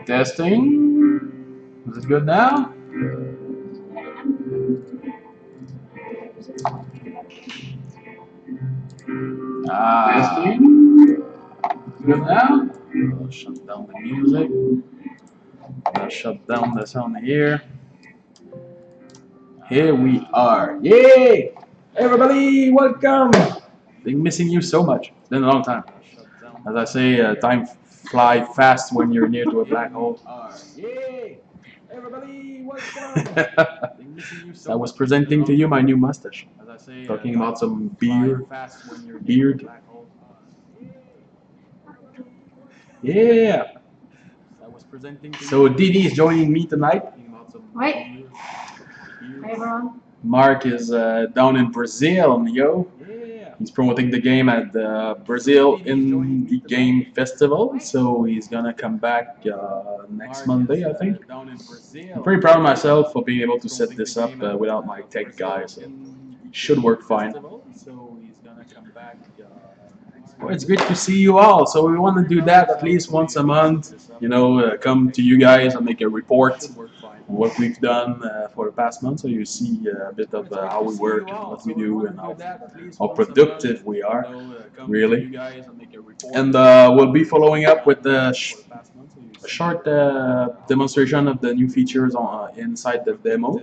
Testing. Is it good now? Testing. Good now? I'll shut down the music. I'll shut down the sound here. Here we are. Yay! Everybody, welcome! Been missing you so much. It's been a long time. As I say, time fly fast when you're near to a black hole. Yay! Everybody, welcome! I was presenting to you my new mustache. Talking about some beard. Yeah. So Didi is joining me tonight. Hi. Hi everyone. Mark is down in Brazil, yo. He's promoting the game at the Brazil Indie Game Festival, so he's gonna come back next Monday, I think. I'm pretty proud of myself for being able to set this up without my tech guy, so it should work fine. Well, it's great to see you all. So we want to do that at least once a month. You know, come to you guys and make a report on what we've done for the past month, so you see a bit of how we work and what we do and how productive we are, really. And we'll be following up with a short demonstration of the new features inside the demo,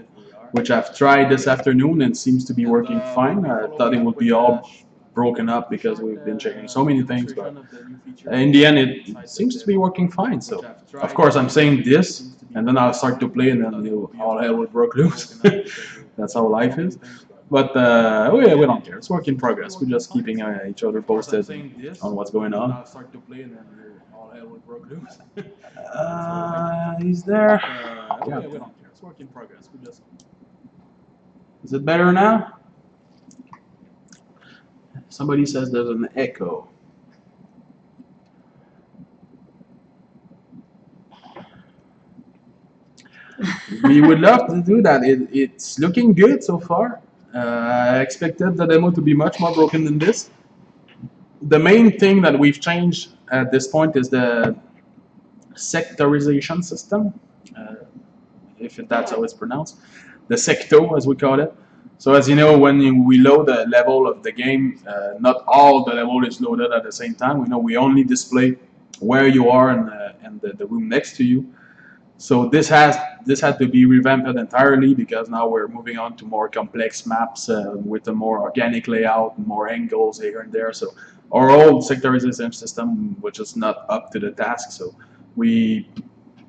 which I've tried this afternoon and seems to be working fine. I thought it would be all broken up because we've been checking so many things, but in the end it seems to be working fine. So of course I'm saying this, and then I'll start to play, and then all hell will break loose. That's how life is. But we don't care. It's work in progress. We're just keeping each other posted on what's going on. He's there. Yeah. It's work in progress. Is it better now? Somebody says there's an echo. We would love to do that. It's looking good so far. I expected the demo to be much more broken than this. The main thing that we've changed at this point is the sectorization system, if that's how it's pronounced. The secto, as we call it. So as you know, when we load the level of the game, not all the level is loaded at the same time. We only display where you are and the room next to you. So this had to be revamped entirely, because now we're moving on to more complex maps with a more organic layout, more angles here and there. So our old sectorization system, which is not up to the task, so we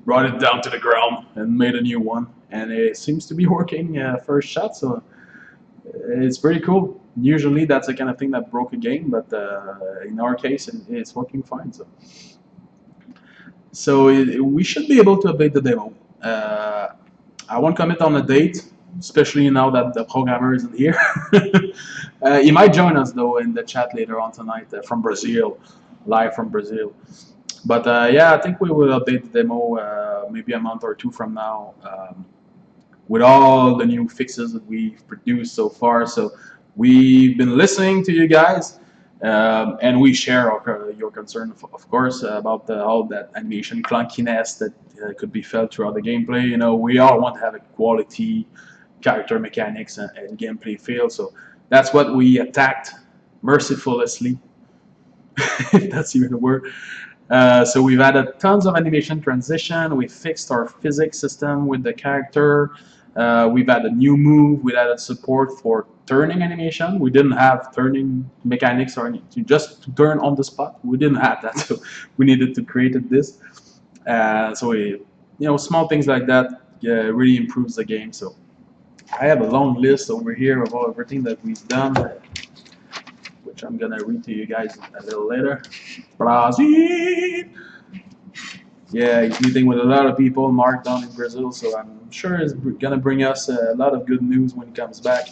brought it down to the ground and made a new one, and it seems to be working first shot. So it's pretty cool. Usually that's the kind of thing that broke a game, but in our case it's working fine. So we should be able to update the demo. I won't commit on a date, especially now that the programmer isn't here. He might join us though in the chat later on tonight from Brazil, live from Brazil. But yeah, I think we will update the demo maybe a month or two from now, with all the new fixes that we've produced so far. So we've been listening to you guys, and we share your concern, of course, about all that animation clunkiness that could be felt throughout the gameplay. We all want to have a quality character mechanics and gameplay feel. So that's what we attacked mercilessly, if that's even a word. So we've added tons of animation transition. We fixed our physics system with the character. We've added new move. We added support for turning animation. We didn't have turning mechanics or anything, just to turn on the spot. We didn't have that, so we needed to create this. So we, small things like that really improves the game. So I have a long list over here of everything that we've done, which I'm gonna read to you guys a little later. Brazil. Yeah, he's meeting with a lot of people, Mark down in Brazil, so I'm sure he's gonna bring us a lot of good news when he comes back.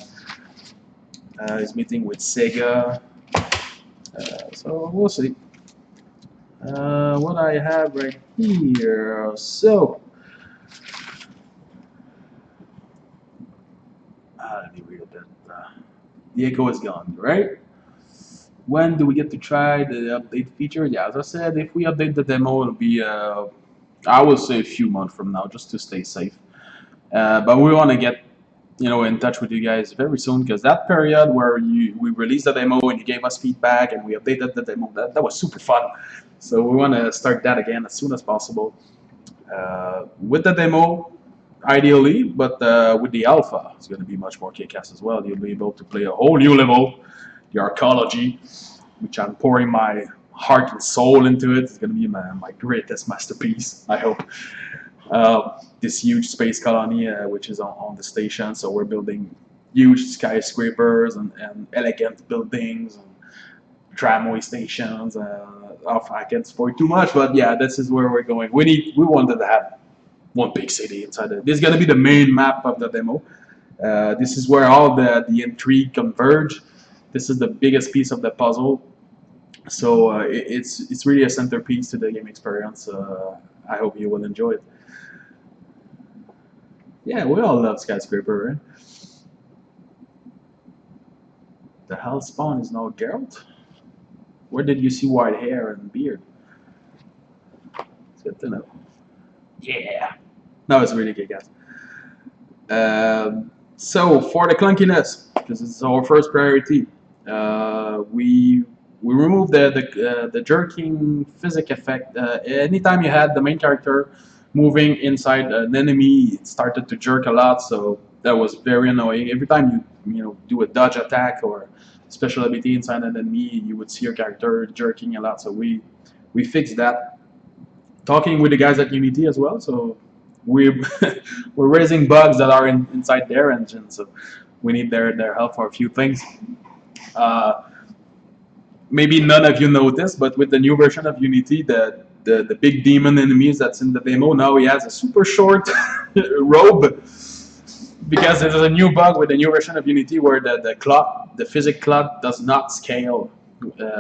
He's meeting with Sega, so we'll see. What I have right here, so let me read a bit. The echo is gone, right? when do we get to try the update feature? Yeah, as I said, if we update the demo, it'll be I would say a few months from now, just to stay safe. But we want to get in touch with you guys very soon, because that period where we released the demo and you gave us feedback and we updated the demo, that was super fun. So we want to start that again as soon as possible. With the demo, ideally, but with the alpha, it's going to be much more kick-ass as well. You'll be able to play a whole new level, the archaeology, which I'm pouring my heart and soul into it. It's going to be my greatest masterpiece, I hope. This huge space colony, which is on the station, so we're building huge skyscrapers and elegant buildings and tramway stations. I can't spoil too much, but yeah, this is where we're going. We wanted to have one big city inside it. This is going to be the main map of the demo. This is where all the intrigue converge. This is the biggest piece of the puzzle. So it's really a centerpiece to the game experience. I hope you will enjoy it. Yeah, we all love skyscraper, right? The hell spawn is now Geralt? Where did you see white hair and beard? It's good to know. Yeah. No, it's really good, guys. So for the clunkiness, because it's our first priority, we removed the jerking physic effect. Anytime you had the main character moving inside an enemy, it started to jerk a lot. So that was very annoying. Every time you do a dodge attack or special ability inside an enemy, you would see your character jerking a lot. So we fixed that. Talking with the guys at Unity as well. So we're raising bugs that are inside their engine. So we need their help for a few things. Maybe none of you noticed, but with the new version of Unity, the big demon enemies that's in the demo, now he has a super short robe, because there's a new bug with the new version of Unity where the physic cloth does not scale.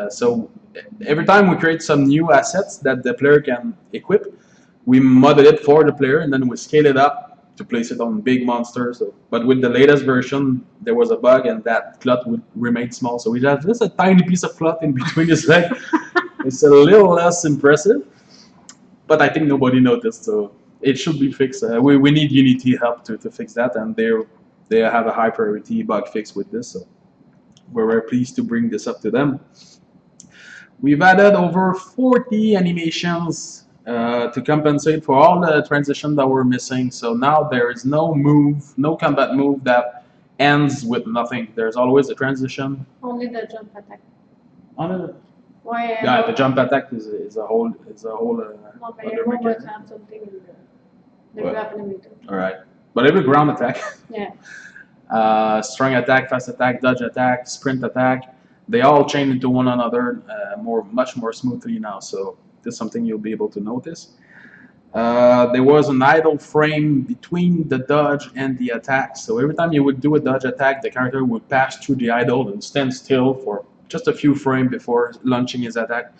So every time we create some new assets that the player can equip, we modded it for the player and then we scale it up to place it on big monsters. So, but with the latest version, there was a bug and that cloth would remain small. So we have just a tiny piece of cloth in between his leg. It's a little less impressive, but I think nobody noticed. So it should be fixed. We need Unity help to fix that, and they have a high priority bug fix with this. So we're very pleased to bring this up to them. We've added over 40 animations to compensate for all the transition that we're missing. So now there is no combat move that ends with nothing. There's always a transition. Only the jump attack. Why? Yeah, the jump attack is a whole no, but other robots have something in the grappling meter. All right, but every ground attack. Yeah. Strong attack, fast attack, dodge attack, sprint attack. They all chain into one another much more smoothly now. So this is something you'll be able to notice. There was an idle frame between the dodge and the attack. So every time you would do a dodge attack, the character would pass through the idle and stand still for just a few frames before launching his attack.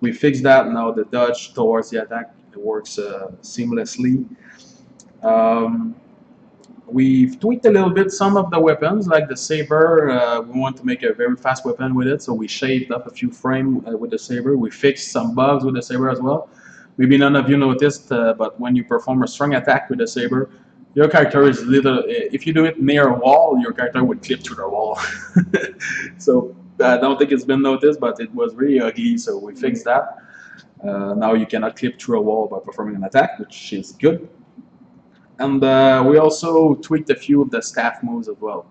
We fixed that. Now the dodge towards the attack works seamlessly. We've tweaked a little bit some of the weapons, like the saber. We want to make a very fast weapon with it, so we shaved up a few frames with the saber. We fixed some bugs with the saber as well. Maybe none of you noticed, but when you perform a strong attack with the saber, your character is if you do it near a wall, your character would clip through the wall. So I don't think it's been noticed, but it was really ugly, so we fixed that. Now you cannot clip through a wall by performing an attack, which is good. And we also tweaked a few of the staff moves as well.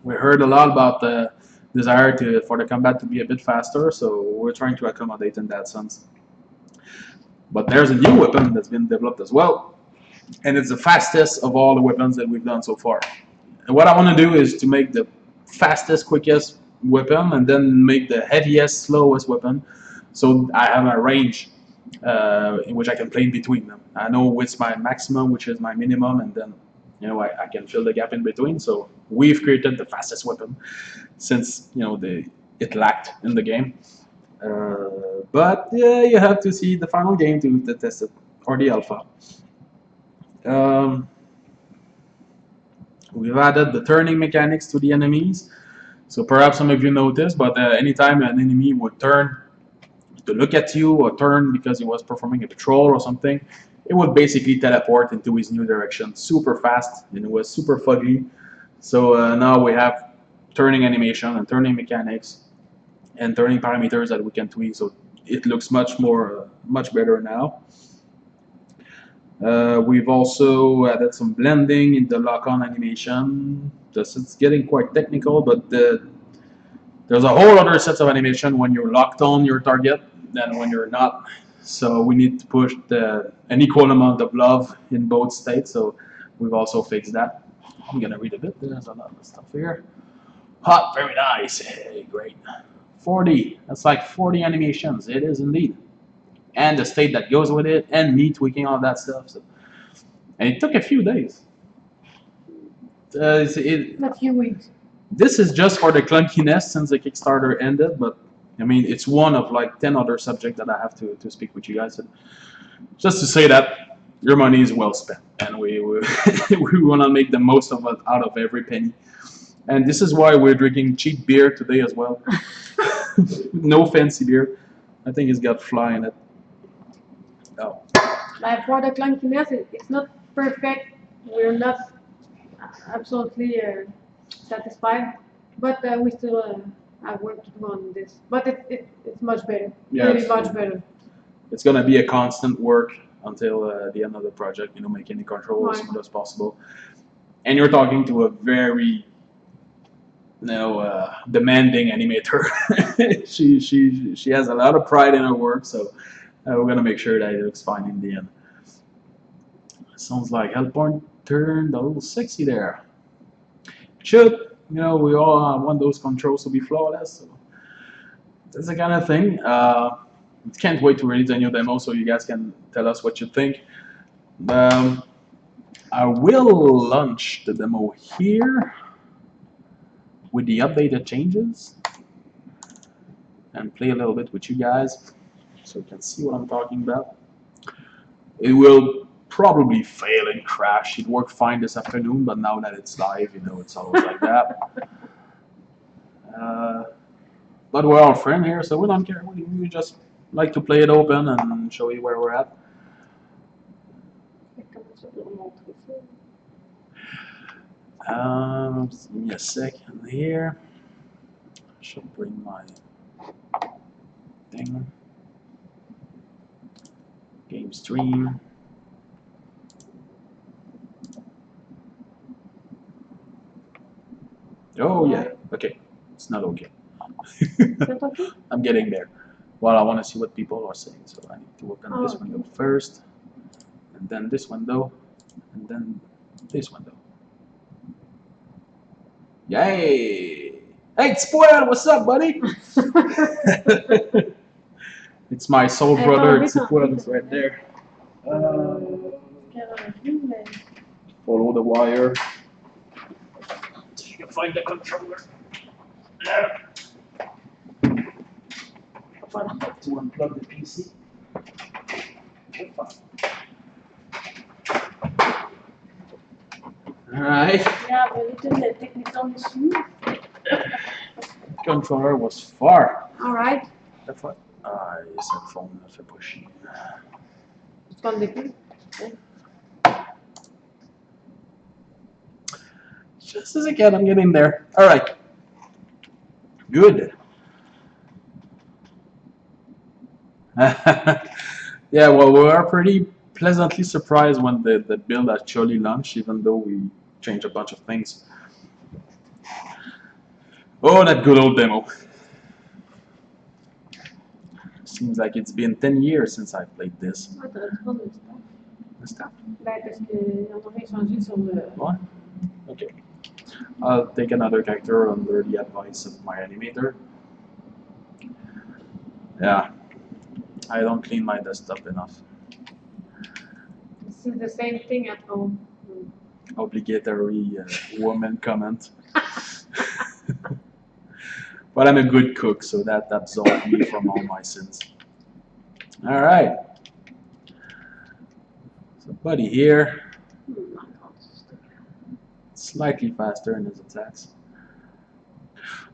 We heard a lot about the desire for the combat to be a bit faster, so we're trying to accommodate in that sense. But there's a new weapon that's been developed as well, and it's the fastest of all the weapons that we've done so far. And what I want to do is to make the fastest, quickest weapon, and then make the heaviest, slowest weapon, so I have a range in which I can play in between them. I know what's my maximum, which is my minimum, and then I can fill the gap in between. So we've created the fastest weapon since it lacked in the game. But yeah, you have to see the final game to test it, or the alpha. We've added the turning mechanics to the enemies. So perhaps some of you noticed, but anytime an enemy would turn to look at you or turn because he was performing a patrol or something, it would basically teleport into his new direction super fast, and it was super fugly. So now we have turning animation and turning mechanics and turning parameters that we can tweak, so it looks much better now. We've also added some blending in the lock-on animation. It's getting quite technical, but there's a whole other set of animation when you're locked on your target than when you're not. So we need to push an equal amount of love in both states. So we've also fixed that. I'm gonna read a bit. There's a lot of stuff here. Hot, very nice. Hey, great. 40. That's like 40 animations. It is indeed. And the state that goes with it, and me tweaking all that stuff. So, and it took a few days. A few weeks. This is just for the clunkiness since the Kickstarter ended, but I mean, it's one of like 10 other subjects that I have to speak with you guys. So just to say that your money is well spent, and we want to make the most of it out of every penny. And this is why we're drinking cheap beer today as well. No fancy beer. I think it's got fly in it. Oh. Like for the clunkiness, it's not perfect. We're not absolutely satisfied, but we still have work to do on this. But it's much better. Yeah, really much better. It's gonna be a constant work until the end of the project. Making the control as Right. smooth as possible. And you're talking to a very demanding animator. she has a lot of pride in her work, so we're gonna make sure that it looks fine in the end. Sounds like Hellpoint turned a little sexy there. Should we all want those controls to be flawless? So that's the kind of thing. Can't wait to release a new demo so you guys can tell us what you think. I will launch the demo here with the updated changes and play a little bit with you guys so you can see what I'm talking about. It will probably fail and crash. It worked fine this afternoon, but now that it's live, it's always like that. But we're all friends here, so we don't care. We just like to play it open and show you where we're at. Give me a second here. I should bring my thing. Game stream. Oh yeah, okay. It's not okay. Okay? I'm getting there. Well, I want to see what people are saying, so I need to open this window first, and then this window, and then this window. Yay! Hey, Spoil, what's up, buddy? It's my soul brother, it's Spoil, it's right there. Follow the wire. So you can find the controller. I have to unplug the PC. Alright. Yeah, a little technical issue. Controller was far. Alright. That's what is a phone of a push. It's gone different. Just as a cat, I'm getting there. Alright. Good. Yeah, well, we are pretty pleasantly surprised when the build actually launched, even though we changed a bunch of things. Oh, that good old demo. Seems like it's been 10 years since I played this. The stuff? What? Okay. I'll take another character under the advice of my animator. Yeah. I don't clean my desktop enough. This is the same thing at home. Obligatory woman comment. But I'm a good cook, so that absolves me from all my sins. Alright. So Buddy here. Slightly faster in his attacks.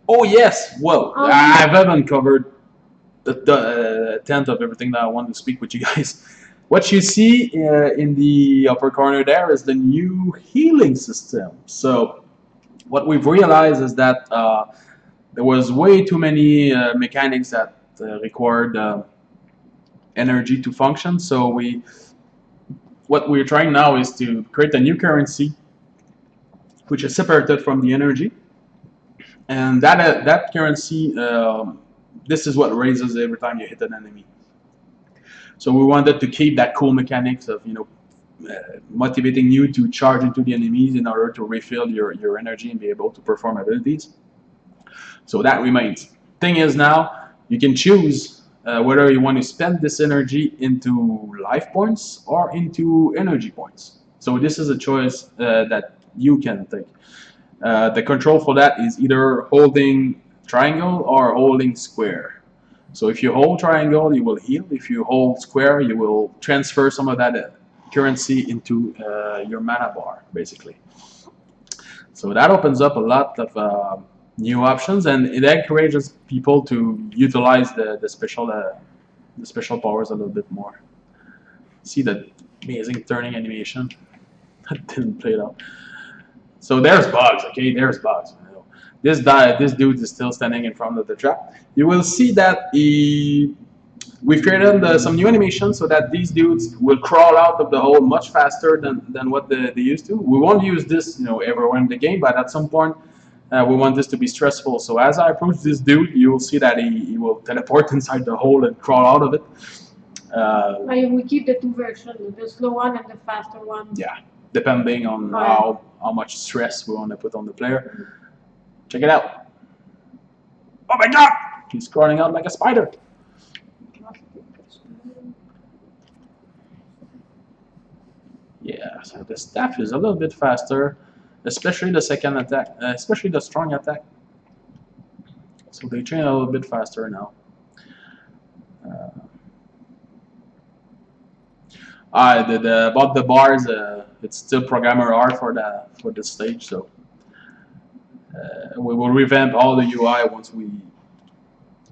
Oh yes, well, Um, I haven't covered the tenth of everything that I want to speak with you guys. What you see in the upper corner there is the new healing system. So what we've realized is that there was way too many mechanics that required energy to function. So what we're trying now is to create a new currency which is separated from the energy, and that currency, this is what raises every time you hit an enemy. So we wanted to keep that cool mechanics of motivating you to charge into the enemies in order to refill your energy and be able to perform abilities. So that remains. Thing is now you can choose whether you want to spend this energy into life points or into energy points. So this is a choice that you can take. The control for that is either holding triangle or holding square. So if you hold triangle, you will heal. If you hold square, you will transfer some of that currency into your mana bar, basically. So that opens up a lot of new options, and it encourages people to utilize the special powers a little bit more. See the amazing turning animation? I didn't play it out. So there's bugs, okay? There's bugs. This dude is still standing in front of the trap. You will see that we've created some new animations so that these dudes will crawl out of the hole much faster than what they used to. We won't use this, everywhere in the game, but at some point we want this to be stressful. So as I approach this dude, you will see that he will teleport inside the hole and crawl out of it. we keep the two versions, the slow one and the faster one. Yeah, depending on how much stress we want to put on the player. Check it out. Oh my god! He's crawling out like a spider. Yeah, so the staff is a little bit faster, especially the second attack, especially the strong attack. So they train a little bit faster now. About the bars, it's still programmer art for the stage, so we will revamp all the UI once we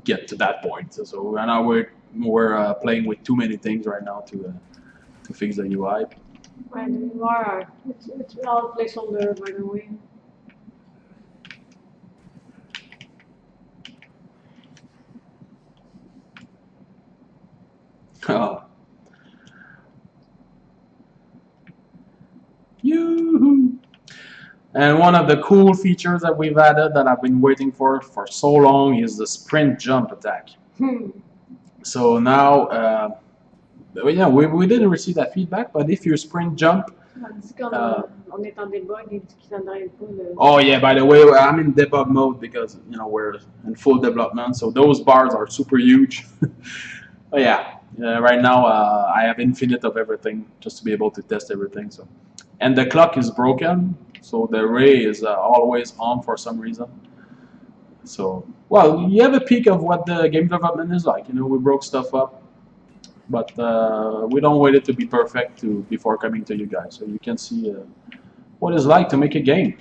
get to that point. So right now we're playing with too many things right now to fix the UI. And you are, it's all placeholder, by the way. Oh. Yoo-hoo. And one of the cool features that we've added that I've been waiting for so long is the sprint jump attack. So now, we didn't receive that feedback, but if you sprint jump. On est en debug, il dit qu'il n'arrive pas le... Oh yeah, by the way, I'm in debug mode because we're in full development, so those bars are super huge. But yeah, right now I have infinite of everything just to be able to test everything. So, and the clock is broken, so the ray is always on for some reason. So, well, you have a peek of what the game development is like. We broke stuff up, but we don't wait it to be perfect before coming to you guys, so you can see what it's like to make a game.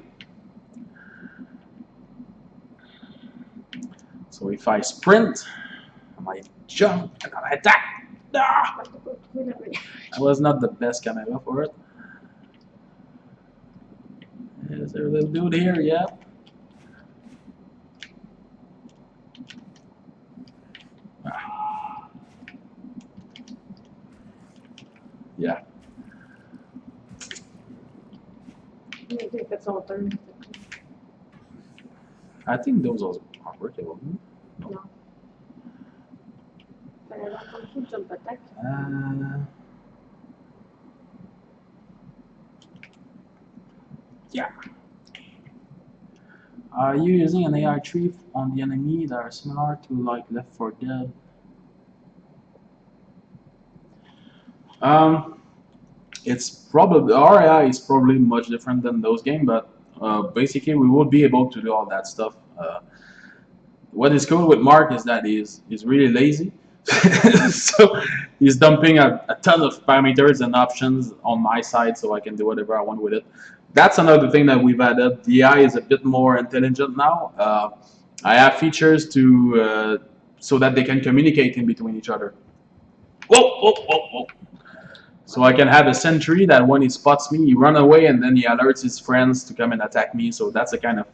So if I sprint, I might jump, and I attack. Ah! I was not the best camera for it. Is there a little dude here? Yeah. Yeah. I think those are workable. No. Jump attack. Yeah. Are you using an AI tree on the enemy that are similar to like Left 4 Dead? It's probably our AI is probably much different than those games, but basically we will be able to do all that stuff. What is cool with Mark is that he's really lazy, so he's dumping a ton of parameters and options on my side, so I can do whatever I want with it. That's another thing that we've added. The AI is a bit more intelligent now. I have features to so that they can communicate in between each other. Whoa, whoa, whoa, whoa. So I can have a sentry that when he spots me, he run away and then he alerts his friends to come and attack me. So that's the kind of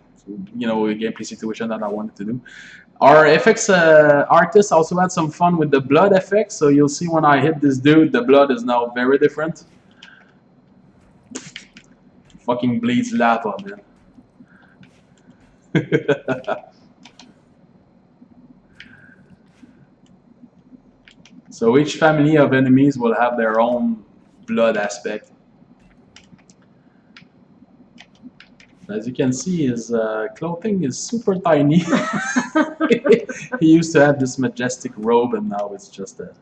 gameplay situation that I wanted to do. Our FX artist also had some fun with the blood effect. So you'll see when I hit this dude, the blood is now very different. Fucking bleeds lava, man. So each family of enemies will have their own blood aspect. As you can see, his clothing is super tiny. He used to have this majestic robe, and now it's just a...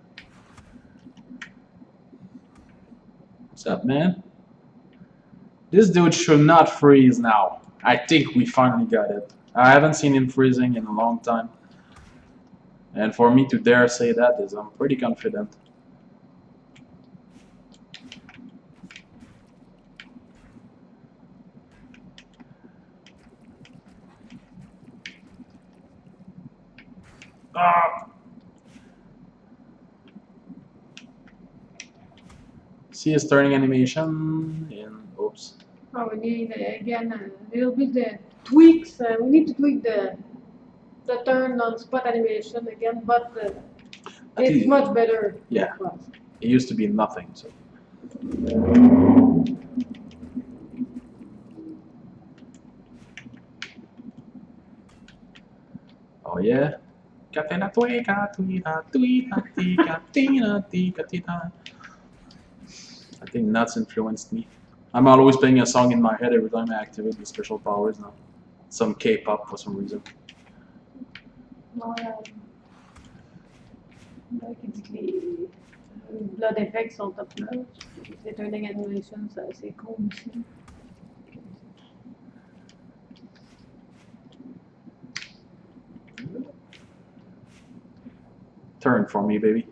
What's up, man? This dude should not freeze now. I think we finally got it. I haven't seen him freezing in a long time. And for me to dare say that is, I'm pretty confident. Ah! See his turning animation in... Oops. Oh, we need again a little bit the tweaks. We need to tweak the turn on spot animation again, but it's much better. Yeah. It used to be nothing. So. Oh yeah. I think nuts influenced me. I'm always playing a song in my head every time I activate the special powers now. Some K-pop for some reason. Blood effects sont top notch. Les turning animations, c'est cool aussi. Turn for me, baby.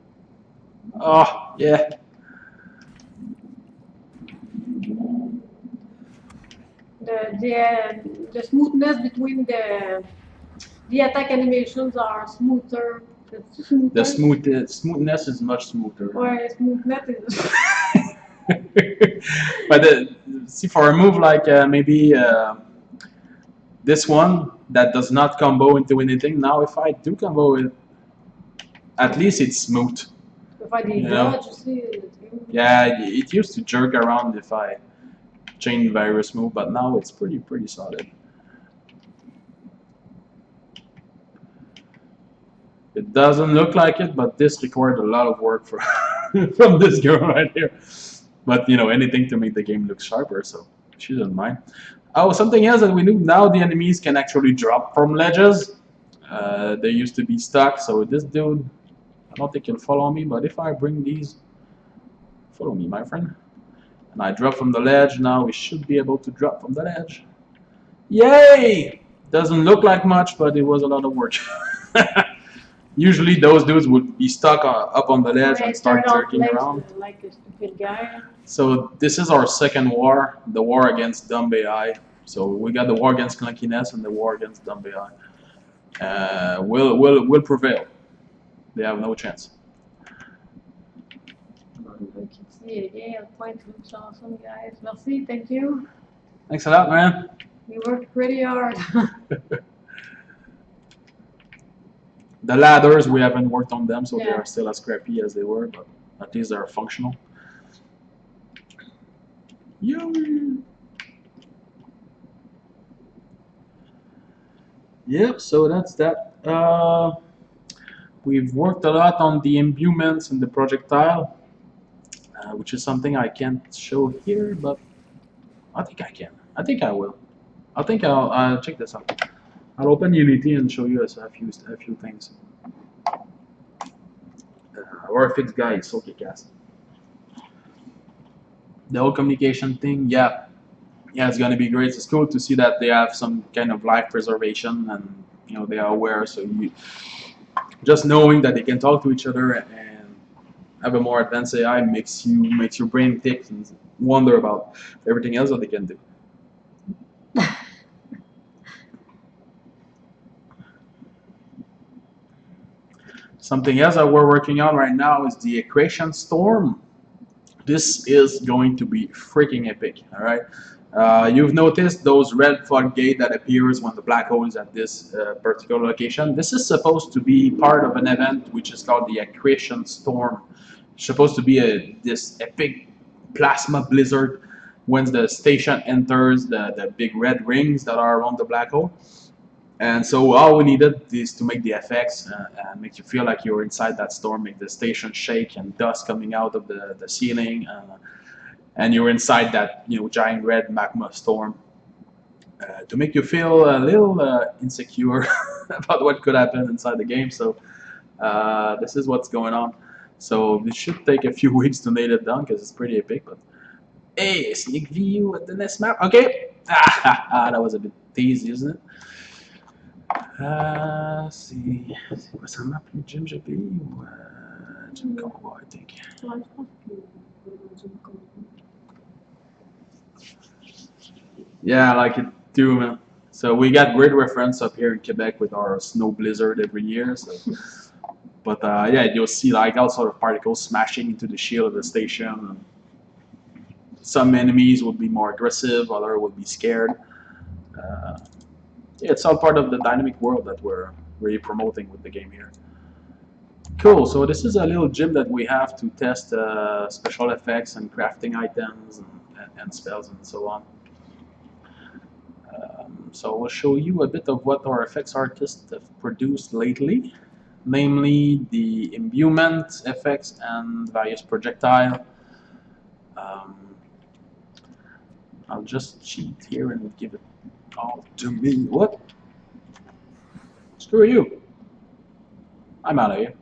Oh, yeah. The smoothness between the attack animations are smoother. The smoothness is much smoother. Or smoothness is. But see, for a move like maybe this one that does not combo into anything, now if I do combo it, at least it's smooth. If I did dodge, you see it. Yeah, it used to jerk around if I changed virus move, but now it's pretty solid. It doesn't look like it, but this required a lot of work for from this girl right here. But anything to make the game look sharper, so she doesn't mind. Oh, something else that we knew, now the enemies can actually drop from ledges. They used to be stuck, so this dude, I don't think he'll follow me, but if I bring these, follow me, my friend. And I drop from the ledge, now we should be able to drop from the ledge. Yay! Doesn't look like much, but it was a lot of work. Usually those dudes would be stuck up on the ledge and start jerking around. Like a stupid guy. So this is our second war, the war against dumb AI. So we got the war against Clunkyness and the war against dumb AI. We'll prevail. They have no chance. Hellpoint looks awesome, guys. Merci, thank you. Thanks a lot, man. You worked pretty hard. The ladders, we haven't worked on them, so Yeah. they are still as crappy as they were, but at least they're functional. Yep, so that's that. We've worked a lot on the imbuements and the projectile, which is something I can't show here, but I think I can. I think I will. I think I'll check this out. I'll open Unity and show you a few things. Our fixed guy is Spellcasting. The whole communication thing, yeah, it's gonna be great. It's cool to see that they have some kind of life preservation and they are aware. So just knowing that they can talk to each other and have a more advanced AI makes your brain tick and wonder about everything else that they can do. Something else that we're working on right now is the Equation Storm. This is going to be freaking epic, all right? You've noticed those red fog gate that appears when the black hole is at this particular location. This is supposed to be part of an event which is called the Accretion Storm. It's supposed to be this epic plasma blizzard when the station enters the big red rings that are around the black hole. And so all we needed is to make the effects and make you feel like you're inside that storm, make the station shake and dust coming out of the ceiling, and you're inside that giant red magma storm to make you feel a little insecure about what could happen inside the game. So this is what's going on. So this should take a few weeks to nail it down because it's pretty epic. But hey, sneak view at the next map. Okay, that was a bit easy, isn't it? C'est quoi ça map, le Jim GP ou Jim Combo, I think. Yeah, I like it too, man. So we got great reference up here in Quebec with our snow blizzard every year. So, but yeah, you'll see like all sort of particles smashing into the shield of the station. And some enemies will be more aggressive, others will be scared. Yeah, it's all part of the dynamic world that we're really promoting with the game here. Cool, so this is a little gym that we have to test special effects and crafting items and spells and so on. So we'll show you a bit of what our effects artists have produced lately, namely the imbuement effects and various projectile. I'll just cheat here and give it all to me. What? Screw you. I'm out of here.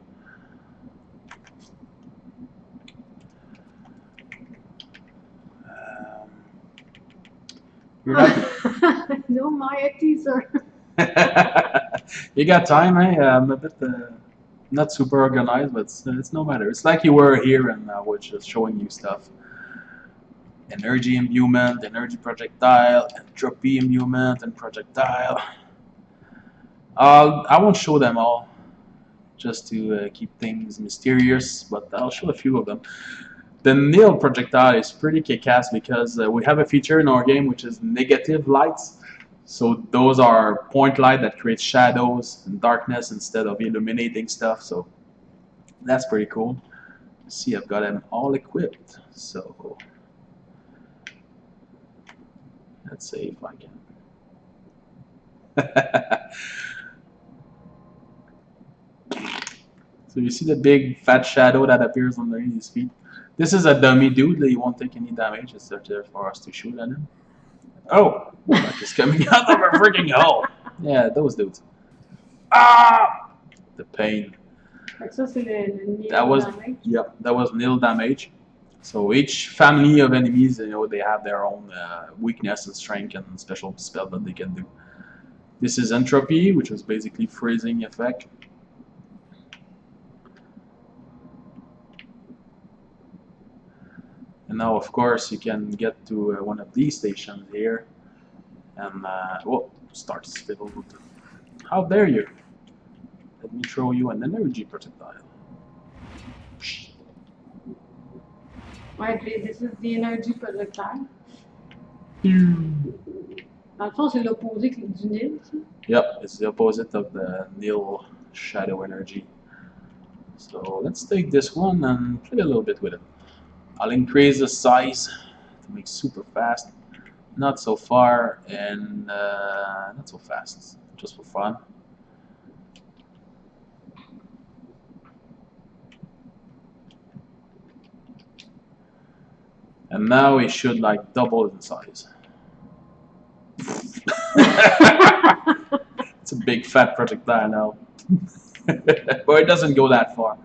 You're not. No, my teaser. You got time, eh? I'm a bit not super organized, but it's no matter. It's like you were here and I was just showing you stuff. Energy imbuement, energy projectile, entropy imbuement, and projectile. I won't show them all, just to keep things mysterious, but I'll show a few of them. The nil projectile is pretty kick-ass because we have a feature in our game which is negative lights. So those are point light that creates shadows and darkness instead of illuminating stuff. So that's pretty cool. See, I've got them all equipped. So let's see if I can. So you see the big fat shadow that appears underneath his feet. This is a dummy dude. He won't take any damage. It's there for us to shoot at him. Oh, like it's coming out of a freaking hole. Yeah, those dudes. Ah, the pain. That was yep. That was nil damage. So each family of enemies, they have their own weakness and strength and special spell that they can do. This is entropy, which is basically freezing effect. And now, of course, you can get to one of these stations here, and whoa, starts fiddle. How dare you? Let me throw you an energy projectile. Ouais, this is the energy projectile. Dans le fond, c'est l'opposé du nil. Yep, it's the opposite of the nil shadow energy. So let's take this one and play a little bit with it. I'll increase the size to make super fast, not so far, and not so fast, just for fun. And now it should like double in size. It's a big fat projectile now. But it doesn't go that far.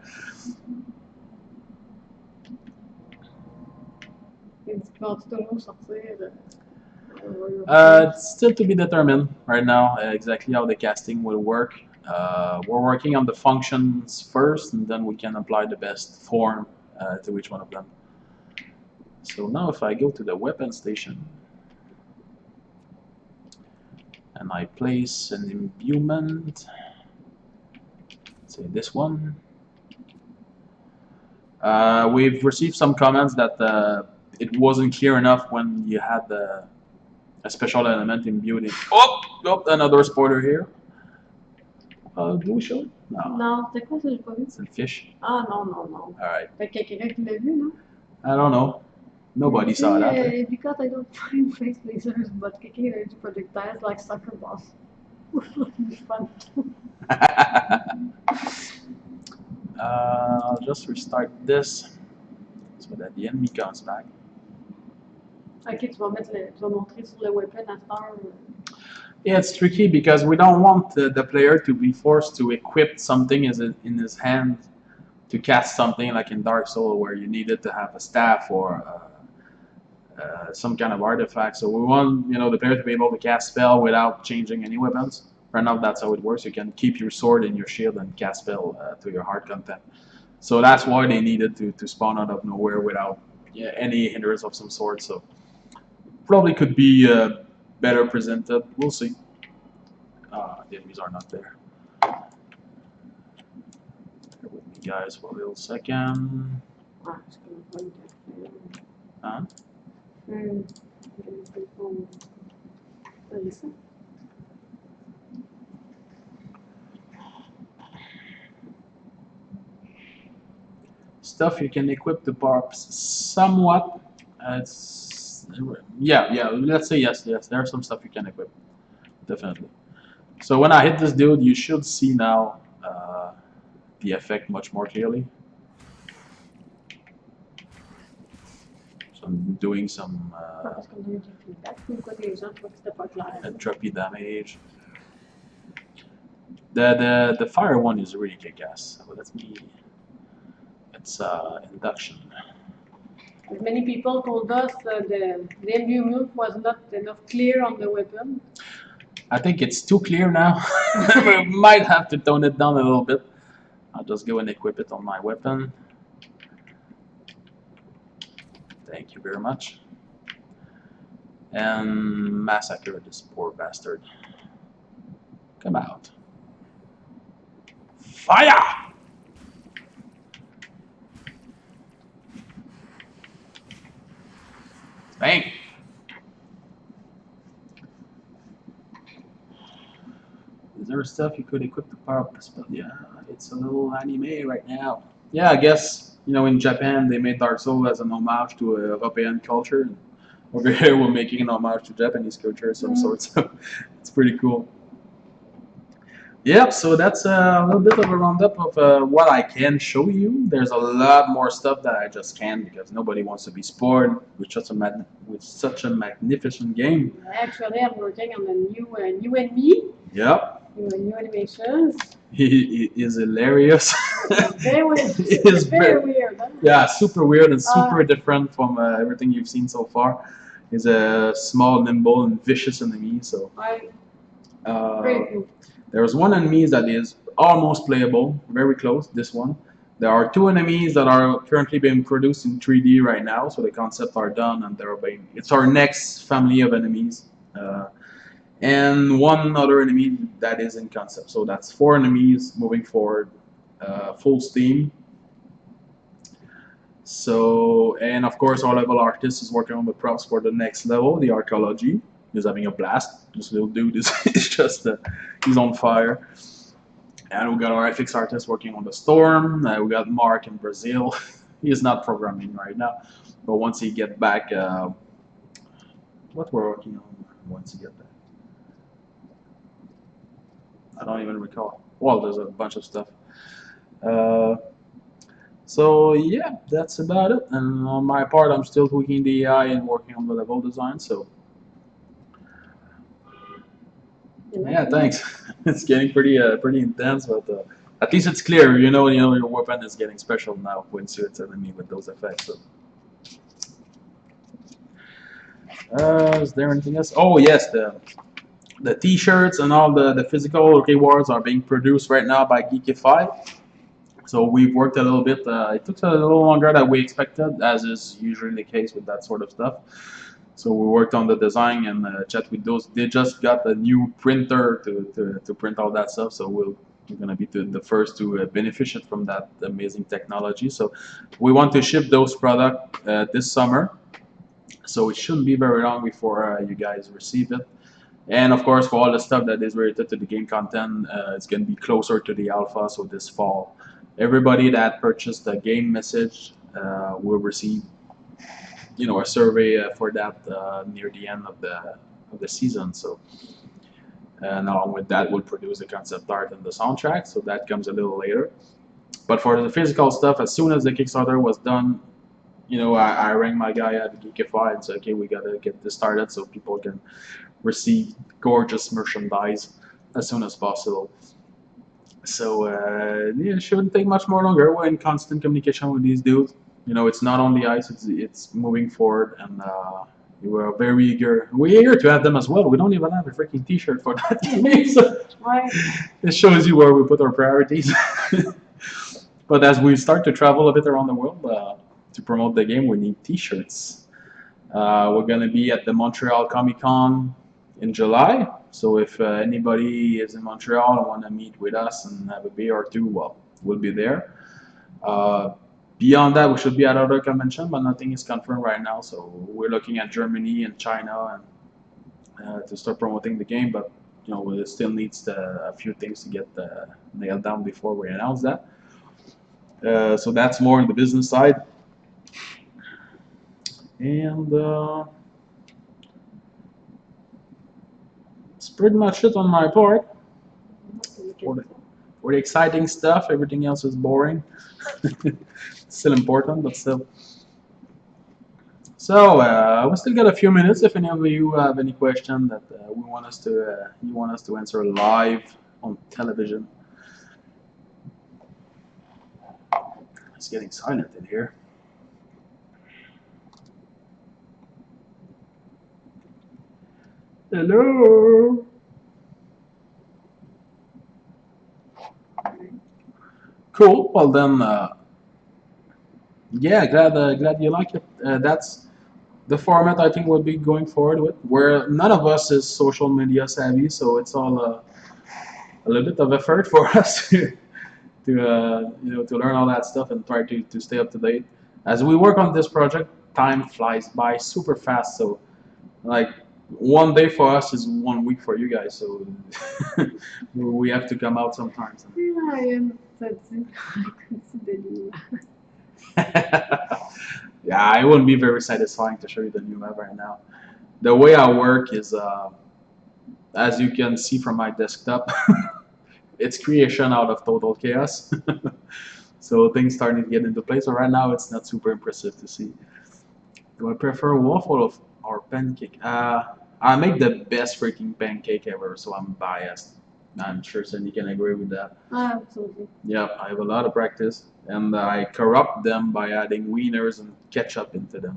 It's still to be determined right now exactly how the casting will work. We're working on the functions first, and then we can apply the best form to each one of them. So now if I go to the weapon station and I place an imbuement, say this one, We've received some comments that it wasn't clear enough when you had a special element imbued in. Oh, another spoiler here. Do we show it? No. Non, c'était quoi ça, j'ai pas vu? It's a fish. Ah non, non, non. Alright. Fait qu'il y a quelqu'un qui l'a vu, non? I don't know. Nobody saw that. Eh? Because I don't find face lasers, but kicking energy projectiles like soccer balls. Would be fun. I'll just restart this so that the enemy comes back. Ok, tu vas montrer sur le weapon à cette heure. Yeah, it's tricky because we don't want the player to be forced to equip something in his hand to cast something like in Dark Souls where you needed to have a staff or some kind of artifact. So we want the player to be able to cast spell without changing any weapons. Right now that's how it works. You can keep your sword in your shield and cast spell to your hard content. So that's why they needed to spawn out of nowhere without any hindrance of some sort. So probably could be better presented. We'll see. The enemies are not there. Bear with me, guys, for a little second. Huh? Stuff you can equip the barbs somewhat. Yeah. Let's say yes. There's some stuff you can equip, definitely. So when I hit this dude, you should see now the effect much more clearly. So I'm doing some entropy damage. The fire one is really kick-ass. So that's me. It's induction. Many people told us the imbuement was not enough clear on the weapon. I think it's too clear now. We might have to tone it down a little bit. I'll just go and equip it on my weapon. Thank you very much. And massacre this poor bastard. Come out. Fire! Bang! Is there stuff you could equip to power up the spell? Yeah, it's a little anime right now. Yeah, I guess, in Japan they made Dark Souls as an homage to European culture. Over here we're making an homage to Japanese culture of some sort, so it's pretty cool. Yep, so that's a little bit of a roundup of what I can show you. There's a lot more stuff that I just can't because nobody wants to be spoiled with such a magnificent game. Actually, I'm working on a new enemy. Yep. New animations. He is hilarious. Very weird. It's very weird. Huh? Yeah, super weird and super different from everything you've seen so far. He's a small, nimble, and vicious enemy. So. Very cool. There's one enemy that is almost playable, very close, this one. There are two enemies that are currently being produced in 3D right now, so the concepts are done and it's our next family of enemies. And one other enemy that is in concept. So that's 4 enemies moving forward, full steam. So, and of course our level artist is working on the props for the next level, the archaeology. He's having a blast. This little dude is just, he's on fire. And we got our FX artist working on the storm. We got Mark in Brazil. He is not programming right now. But once he get back, what we're working on once he get back? I don't even recall. Well, there's a bunch of stuff. So yeah, that's about it. And on my part, I'm still tweaking the AI and working on the level design. So. Yeah, thanks. It's getting pretty intense, but at least it's clear. Your weapon is getting special now once it's enemy with those effects. So. Is there anything else? Oh yes, the T-shirts and all the physical rewards are being produced right now by Geekify. So we've worked a little bit. It took a little longer than we expected, as is usually the case with that sort of stuff. So we worked on the design and chat with those. They just got a new printer to print all that stuff. So We're gonna be the first to benefit from that amazing technology. So we want to ship those products this summer. So it shouldn't be very long before you guys receive it. And of course, for all the stuff that is related to the game content, it's going to be closer to the alpha. So this fall, everybody that purchased the game message will receive, a survey for that near the end of the season. So, and along with that, we'll produce the concept art and the soundtrack. So that comes a little later. But for the physical stuff, as soon as the Kickstarter was done, I rang my guy at Geekify and said, okay, we gotta get this started so people can receive gorgeous merchandise as soon as possible. So it shouldn't take much more longer. We're in constant communication with these dudes. It's not on the ice; it's moving forward, and we're very eager. We're eager to have them as well. We don't even have a freaking T-shirt for that game, so Right. it shows you where we put our priorities. But as we start to travel a bit around the world to promote the game, we need T-shirts. We're gonna be at the Montreal Comic Con in July. So if anybody is in Montreal and want to meet with us and have a beer or two, well, we'll be there. Beyond that, we should be at other convention, but nothing is confirmed right now. So we're looking at Germany and China and to start promoting the game. But we still needs a few things to get nailed down before we announce that. So that's more on the business side. And that's pretty much it on my part. For the exciting stuff, everything else is boring. Still important, but still. So we still got a few minutes. If any of you have any question that you want us to answer live on television. It's getting silent in here. Hello. Cool. Well then, yeah, glad you like it. That's the format I think we'll be going forward with. Where none of us is social media savvy, so it's all a little bit of effort for us to learn all that stuff and try to stay up to date. As we work on this project, time flies by super fast. So like one day for us is 1 week for you guys. So we have to come out sometimes. Yeah, I understand. I consider you. Yeah, it wouldn't be very satisfying to show you the new map right now. The way I work is, as you can see from my desktop, it's creation out of total chaos. So things starting to get into place. So right now it's not super impressive to see. Do I prefer waffle or pancake? I make the best freaking pancake ever, so I'm biased. I'm sure Cindy can agree with that. Absolutely. Yeah, I have a lot of practice, and I corrupt them by adding wieners and ketchup into them.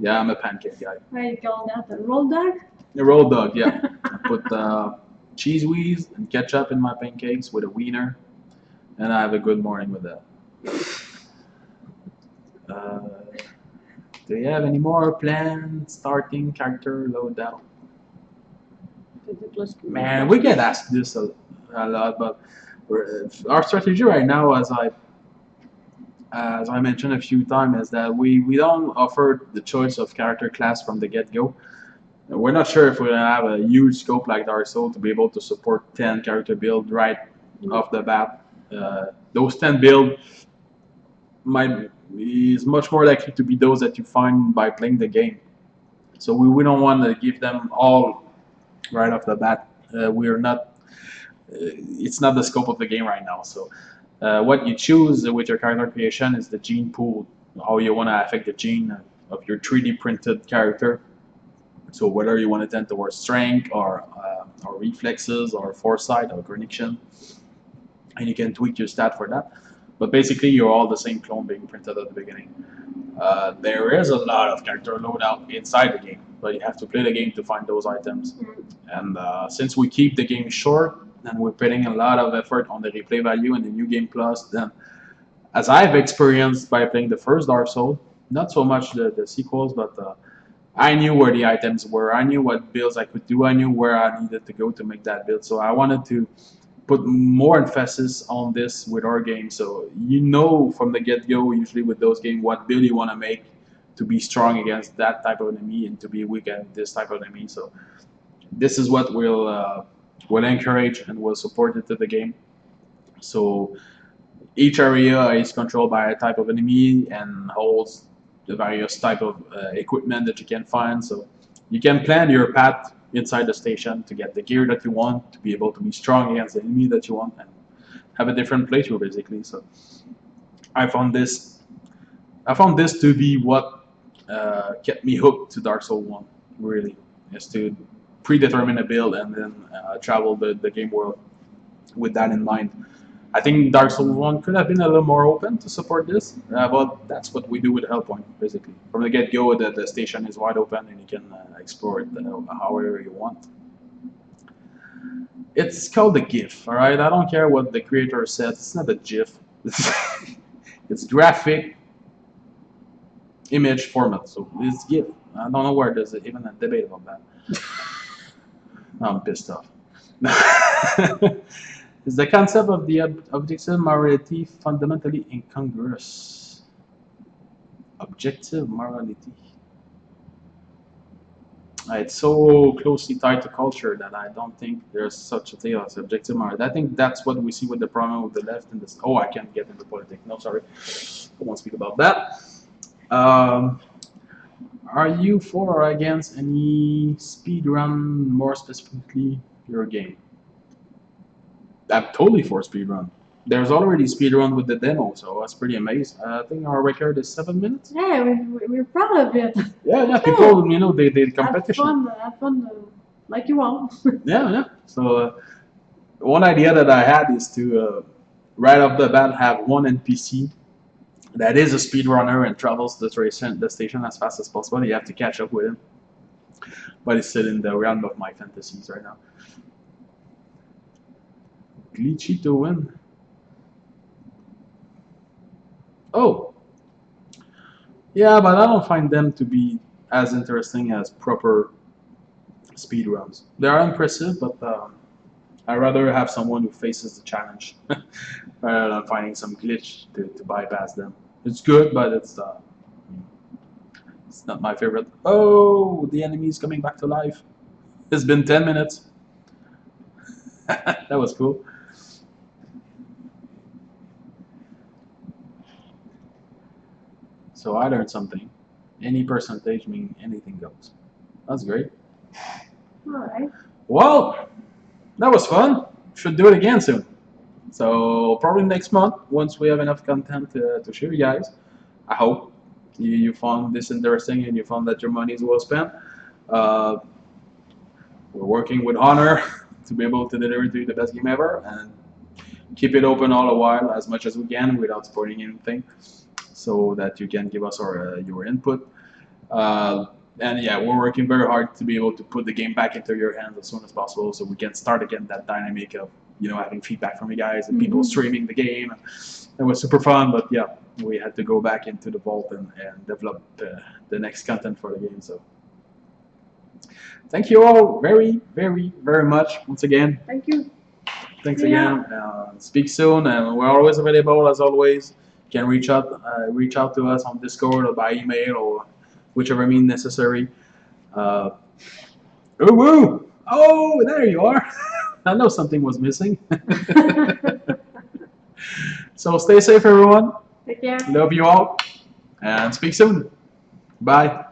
Yeah, I'm a pancake guy. How you call that? A roll dog? A roll dog, yeah. I put cheese whiz and ketchup in my pancakes with a wiener, and I have a good morning with that. Do you have any more planned starting character loadout? Man, we get asked this a lot, but our strategy right now, as I mentioned a few times, is that we don't offer the choice of character class from the get-go. We're not sure if we're gonna have a huge scope like Dark Souls to be able to support 10 character build right off the bat. Those 10 build is much more likely to be those that you find by playing the game. So we don't want to give them all right off the bat. We are not. It's not the scope of the game right now. So what you choose with your character creation is the gene pool. How you want to affect the gene of your 3D printed character. So whether you want to tend towards strength or reflexes or foresight or connection, and you can tweak your stat for that. But basically, you're all the same clone being printed at the beginning. There is a lot of character loadout inside the game, but you have to play the game to find those items. And since we keep the game short and we're putting a lot of effort on the replay value and the new game plus, then as I've experienced by playing the first Dark Souls, not so much the sequels, but I knew where the items were. I knew what builds I could do. I knew where I needed to go to make that build. So I wanted to put more emphasis on this with our game. So you know from the get-go, usually with those games, what build you want to make to be strong against that type of enemy and to be weak against this type of enemy. So this is what we'll encourage and we'll support into the game. So each area is controlled by a type of enemy and holds the various type of equipment that you can find. So you can plan your path inside the station to get the gear that you want, to be able to be strong against the enemy that you want, and have a different playthrough basically. So I found this to be what kept me hooked to Dark Souls 1, really, is to predetermine a build and then travel the game world with that in mind. I think Dark Souls 1 could have been a little more open to support this, but that's what we do with Hellpoint, basically. From the get-go, the station is wide open and you can explore it however you want. It's called a GIF, alright? I don't care what the creator says, it's not a GIF. It's graphic image format, so it's GIF. I don't know where there's even a debate about that. I'm pissed off. Is the concept of the objective morality fundamentally incongruous? Objective morality. It's so closely tied to culture that I don't think there's such a thing as objective morality. I think that's what we see with the problem with the left and this. Oh, I can't get into politics. No, sorry. I won't speak about that. Are you for or against any speedrun, more specifically your game? I'm totally for speedrun. There's already speedrun with the demo, so I was pretty amazed. I think our record is 7 minutes. Yeah, we're proud of it. Yeah, people, you know, they competition. Have fun, like you want. Yeah. So one idea that I had is to right off the bat have one NPC that is a speedrunner and travels the station as fast as possible. You have to catch up with him, but it's still in the realm of my fantasies right now. Glitchy to win. Oh. Yeah, but I don't find them to be as interesting as proper speedruns. They are impressive, but I'd rather have someone who faces the challenge rather than finding some glitch to bypass them. It's good, but it's not my favorite. Oh, the enemy is coming back to life. It's been 10 minutes. That was cool. So I learned something. Any percentage means anything goes. That's great. Alright. Well, that was fun. Should do it again soon. So probably next month, once we have enough content to show you guys. I hope you found this interesting and you found that your money is well spent. We're working with honor to be able to deliver to you the best game ever and keep it open all the while as much as we can without spoiling anything, so that you can give us your input. And yeah, we're working very hard to be able to put the game back into your hands as soon as possible, so we can start again that dynamic of having feedback from you guys and people streaming the game. It was super fun, but yeah, we had to go back into the vault and develop the next content for the game. So thank you all very, very, very much once again. Thank you. Thanks again. Speak soon, and we're always available as always. You can reach out to us on Discord or by email or whichever means necessary. Woo! Oh, there you are. I know something was missing. So stay safe, everyone. Take care. Love you all, and speak soon. Bye.